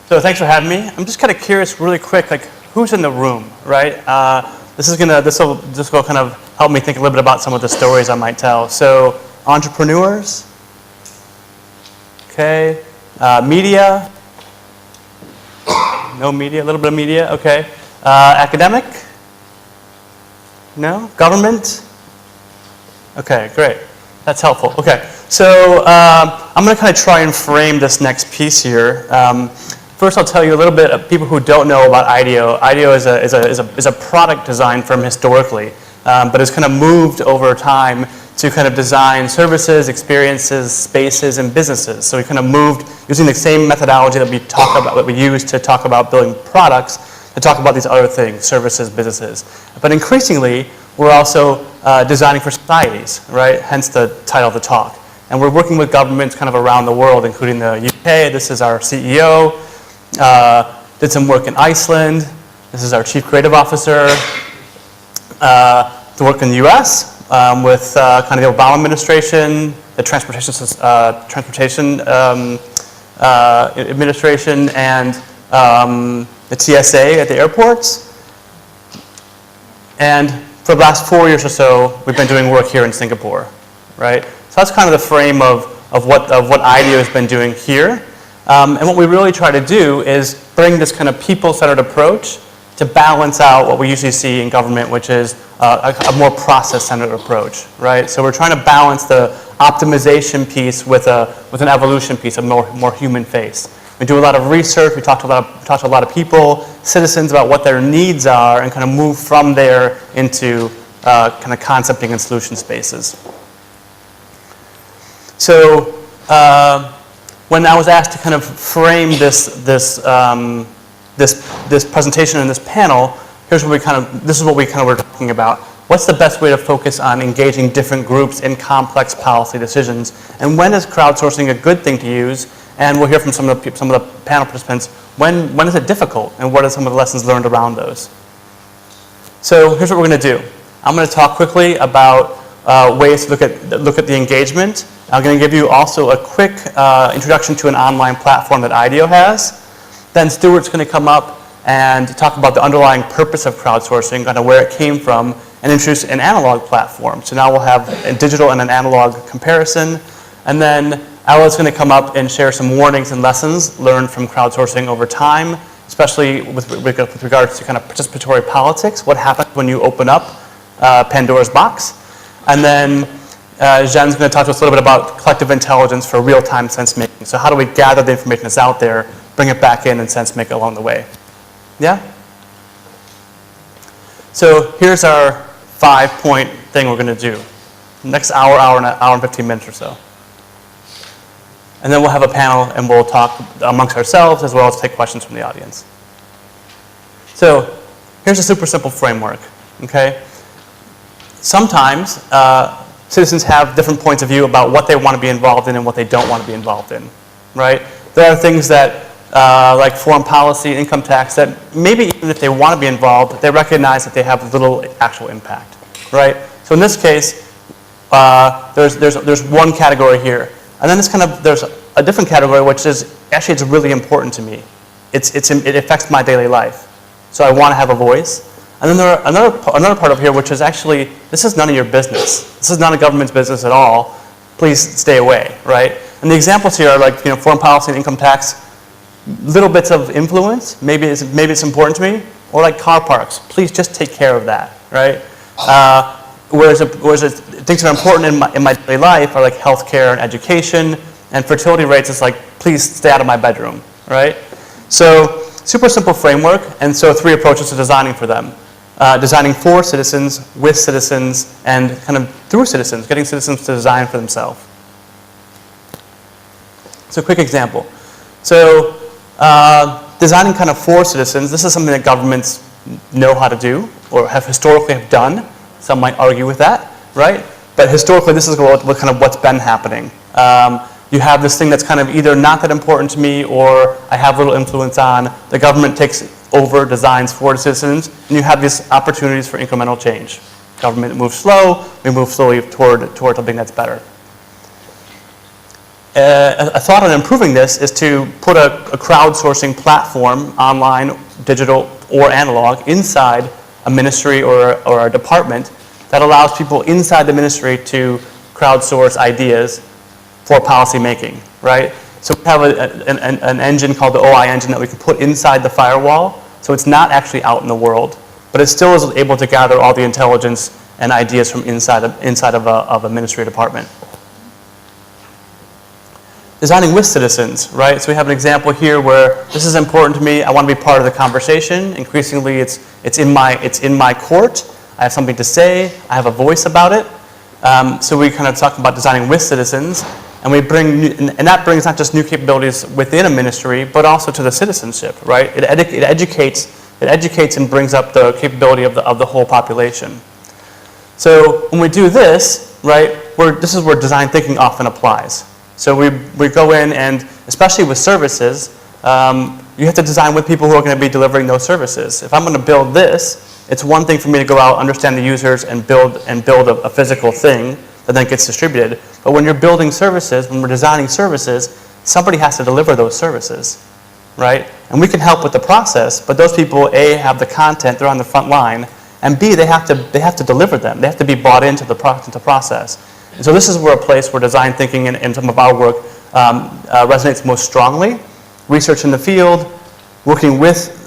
So thanks for having me. I'm just kind of curious, really quick, like who's in the room, right? This will kind of help me think a little bit about some of the stories I might tell. So entrepreneurs, okay, media, no media, a little bit of media, okay. Academic, no, government, okay, great. That's helpful. Okay, so I'm going to kind of try and frame this next piece here. First, I'll tell you a little bit of people who don't know about IDEO. IDEO is a product design firm historically, but has kind of moved over time to kind of design services, experiences, spaces, and businesses. So we kind of moved using the same methodology that we use to talk about building products to talk about these other things, services, businesses. But increasingly, we're also designing for societies, right? Hence the title of the talk. And we're working with governments kind of around the world, including the UK. This is our CEO. Did some work in Iceland. This is our Chief Creative Officer. To work in the US with kind of the Obama administration, the Transportation Administration, and the TSA at the airports. And for the last 4 years or so, we've been doing work here in Singapore, right? So that's kind of the frame of what IDEO has been doing here. And what we really try to do is bring this kind of people-centered approach to balance out what we usually see in government, which is a more process-centered approach, right? So we're trying to balance the optimization piece with an evolution piece, a more human face. We do a lot of research. We talk to a lot of people, citizens, about what their needs are, and kind of move from there into kind of concepting and solution spaces. So when I was asked to kind of frame this presentation and this panel, this is what we kind of were talking about. What's the best way to focus on engaging different groups in complex policy decisions? And when is crowdsourcing a good thing to use? And we'll hear from some of the panel participants. When is it difficult? And what are some of the lessons learned around those? So here's what we're going to do. I'm going to talk quickly about ways to look at the engagement. I'm going to give you also a quick introduction to an online platform that IDEO has. Then Stuart's going to come up and talk about the underlying purpose of crowdsourcing, kind of where it came from, and introduce an analog platform. So now we'll have a digital and an analog comparison. And then Ala's going to come up and share some warnings and lessons learned from crowdsourcing over time, especially with regards to kind of participatory politics. What happens when you open up Pandora's box? And then Zhen's going to talk to us a little bit about collective intelligence for real-time sense making. So how do we gather the information that's out there, bring it back in, and sense make along the way? Yeah? So here's our 5-point thing we're going to do. Next hour and 15 minutes or so. And then we'll have a panel and we'll talk amongst ourselves as well as take questions from the audience. So here's a super simple framework, okay? Sometimes citizens have different points of view about what they want to be involved in and what they don't want to be involved in, right? There are things that, like foreign policy, income tax, that maybe even if they want to be involved, they recognize that they have little actual impact, right? So in this case, there's one category here. And then there's a different category, which is, actually it's really important to me. It affects my daily life. So I want to have a voice. And then there are another part of here, which is actually, this is none of your business. This is not a government's business at all. Please stay away, right? And the examples here are like, foreign policy and income tax, little bits of influence. Maybe it's important to me. Or like car parks. Please just take care of that, right? Whereas things that are important in my daily life are like healthcare and education, and fertility rates is like, please stay out of my bedroom, right? So super simple framework, and so 3 approaches to designing for them. Designing for citizens, with citizens, and kind of through citizens, getting citizens to design for themselves. So quick example. So designing kind of for citizens, this is something that governments know how to do, or have historically done. Some might argue with that, right? But historically, this is what's been happening. You have this thing that's kind of either not that important to me or I have little influence on. The government takes over designs for citizens, and you have these opportunities for incremental change. Government moves slow, we move slowly toward something that's better. a thought on improving this is to put a crowdsourcing platform, online, digital, or analog, inside a ministry or a department that allows people inside the ministry to crowdsource ideas for policy making, right? So we have an engine called the OI engine that we can put inside the firewall, so it's not actually out in the world, but it still is able to gather all the intelligence and ideas from inside of a ministry or department. Designing with citizens, right? So we have an example here where this is important to me. I want to be part of the conversation. Increasingly, it's in my court. I have something to say. I have a voice about it. So we kind of talk about designing with citizens, and we bring, and that brings not just new capabilities within a ministry, but also to the citizenship, right? It educates and brings up the capability of the whole population. So when we do this, right, this is where design thinking often applies. So we go in, and especially with services, you have to design with people who are going to be delivering those services. If I'm going to build this, it's one thing for me to go out, understand the users, and build a physical thing that then gets distributed. But when you're building services, when we're designing services, somebody has to deliver those services, right? And we can help with the process, but those people, A, have the content, they're on the front line, and B, they have to deliver them. They have to be bought into the process. And so this is where a place where design thinking in some of our work resonates most strongly. Research in the field, working with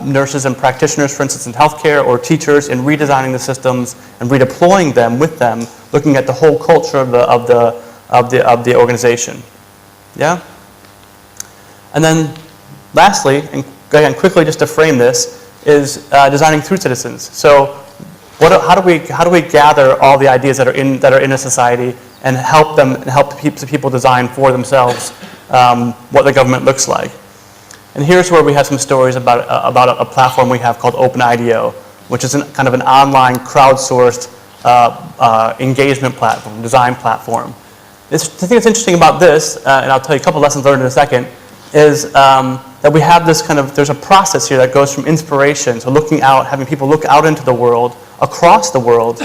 nurses and practitioners, for instance, in healthcare, or teachers in redesigning the systems and redeploying them with them, looking at the whole culture of the organization. Yeah? And then lastly, and again quickly just to frame this, is designing through citizens. So how do we gather all the ideas that are in a society and help people design for themselves what the government looks like? And here's where we have some stories about a platform we have called OpenIDEO, which is kind of an online crowdsourced engagement platform, design platform. The thing that's interesting about this, and I'll tell you a couple lessons learned in a second, is that we have this there's a process here that goes from inspiration, so looking out, having people look out into the world, across the world,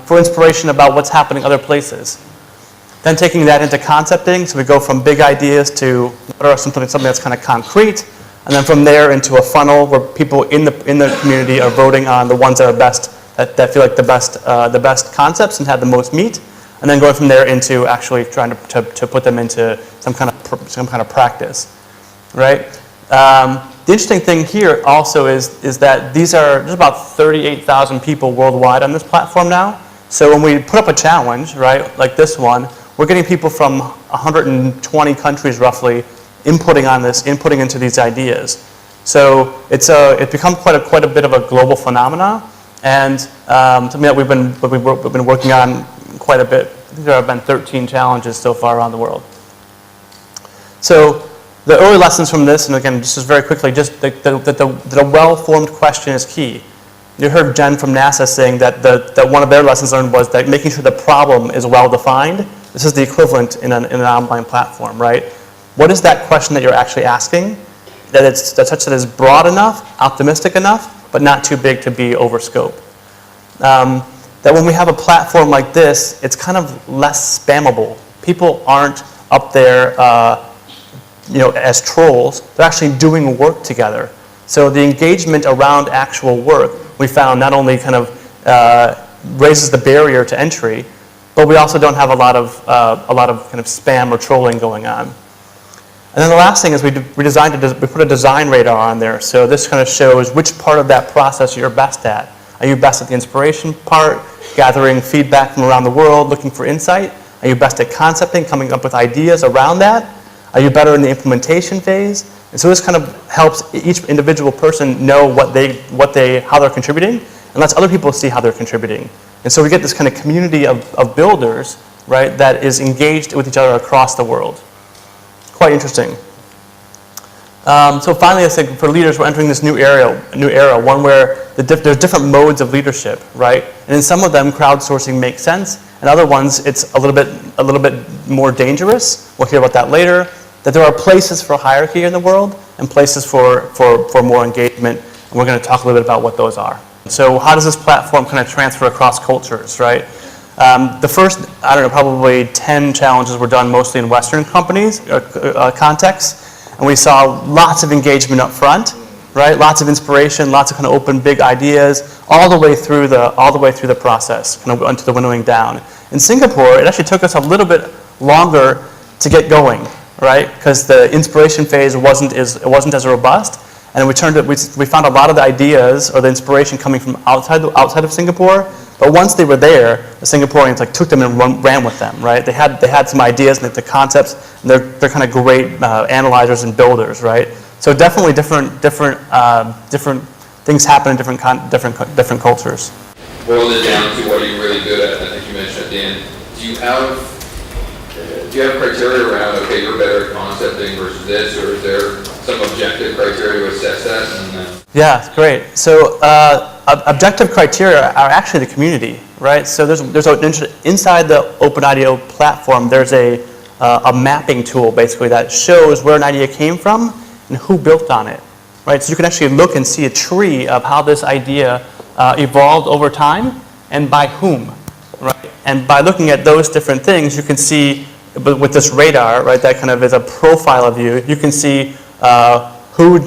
for inspiration about what's happening other places. Then taking that into concepting, so we go from big ideas to something that's kind of concrete, and then from there into a funnel where people in the community are voting on the ones that are best, that feel like the best concepts and have the most meat, and then going from there into actually trying to put them into some kind of practice, right? The interesting thing here also is that there's about 38,000 people worldwide on this platform now. So when we put up a challenge, right, like this one, we're getting people from 120 countries roughly inputting into these ideas. So it's become quite a bit of a global phenomena, and something that we've been working on quite a bit. I think there have been 13 challenges so far around the world. So the early lessons from this, and again, just very quickly, just that a well-formed question is key. You heard Jen from NASA saying that one of their lessons learned was that making sure the problem is well-defined. This is the equivalent in an online platform, right? What is that question that you're actually asking? That's such that it's broad enough, optimistic enough, but not too big to be over scope. That when we have a platform like this, it's kind of less spammable. People aren't up there as trolls. They're actually doing work together. So the engagement around actual work, we found not only kind of raises the barrier to entry, but we also don't have a lot of kind of spam or trolling going on. And then the last thing is we put a design radar on there. So this kind of shows which part of that process you're best at. Are you best at the inspiration part, gathering feedback from around the world, looking for insight? Are you best at concepting, coming up with ideas around that? Are you better in the implementation phase? And so this kind of helps each individual person know how they're contributing, and lets other people see how they're contributing. And so we get this kind of community of builders, right, that is engaged with each other across the world. Quite interesting. So finally, I think for leaders, we're entering this new era, one where there's different modes of leadership, right? And in some of them, crowdsourcing makes sense. In other ones, it's a little bit more dangerous. We'll hear about that later. That there are places for hierarchy in the world and places for more engagement. And we're going to talk a little bit about what those are. So how does this platform kind of transfer across cultures, right? The first, I don't know, probably 10 challenges were done mostly in Western companies, contexts, and we saw lots of engagement up front, right? Lots of inspiration, lots of kind of open, big ideas, all the way through the process, kind of into the winnowing down. In Singapore, it actually took us a little bit longer to get going, right? Because the inspiration phase wasn't as robust, and we found a lot of the ideas or the inspiration coming from outside of Singapore. But once they were there, the Singaporeans took them and ran with them, right? They had some ideas and the concepts, and they're kind of great analyzers and builders, right? So definitely different things happen in different cultures. Boil it down to what are you really good at? I think you mentioned at the end. Do you have criteria around, okay, you're better at concepting versus this, or is there some objective criteria to assess that? Yeah, great. So objective criteria are actually the community, right? So there's inside the OpenIDEO platform, there's a mapping tool basically that shows where an idea came from and who built on it, right? So you can actually look and see a tree of how this idea evolved over time and by whom, right? And by looking at those different things, you can see, with this radar, right, that kind of is a profile of you, you can see who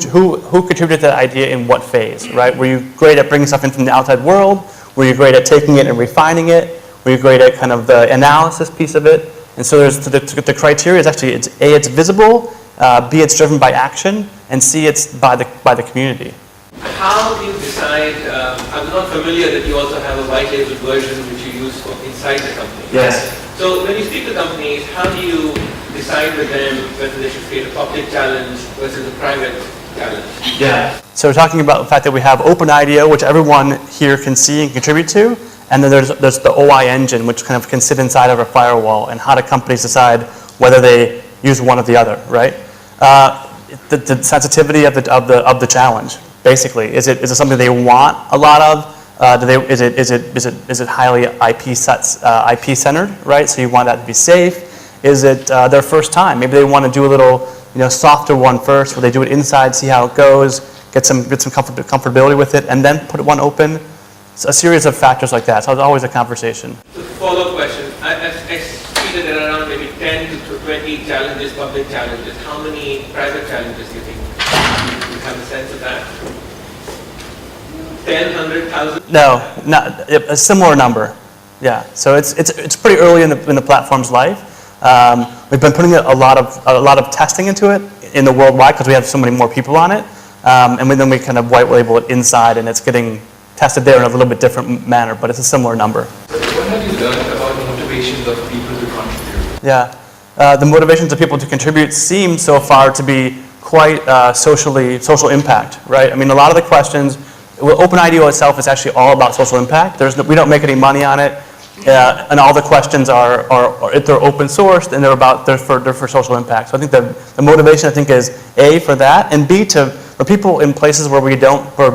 contributed to that idea in what phase, right? Were you great at bringing stuff in from the outside world? Were you great at taking it and refining it? Were you great at kind of the analysis piece of it? And so there's the criteria is actually, it's visible, B, it's driven by action, and C, it's by the community. How do you decide, I'm not familiar that you also have a white label version which you use inside the company. Yes. So when you speak to companies, how do you decide with them whether they should create a public challenge versus a private challenge? Yeah. So we're talking about the fact that we have OpenIDEO, which everyone here can see and contribute to, and then there's the OI engine, which kind of can sit inside of a firewall, and how do companies decide whether they use one or the other, right? The sensitivity of the challenge, basically, is it something they want a lot of? Is it highly IP centered, right? So you want that to be safe. Is it their first time? Maybe they want to do a little, softer one first, where they do it inside, see how it goes, get some comfortability with it, and then put one open. It's a series of factors like that. So it's always a conversation. So follow-up question. I see that there are around maybe 10 to 20 challenges, public challenges. How many private challenges do you think? Do you have a sense of that? 10, 100,000? No, not a similar number. Yeah. So it's pretty early in the platform's life. We've been putting a lot of testing into it in the worldwide because we have so many more people on it, and then we kind of white label it inside, and it's getting tested there in a little bit different manner, but it's a similar number. What have you learned about the motivations of people to contribute? Yeah, the motivations of people to contribute seem so far to be quite social impact, right? I mean, a lot of the questions, OpenIDEO itself is actually all about social impact. We don't make any money on it. And all the questions are they're open sourced, and they're for social impact. So I think the motivation, I think, is A, for that, and B, for people in places where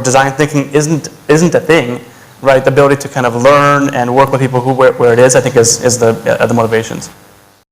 design thinking isn't a thing, right? The ability to kind of learn and work with people where it is, I think, is the motivations.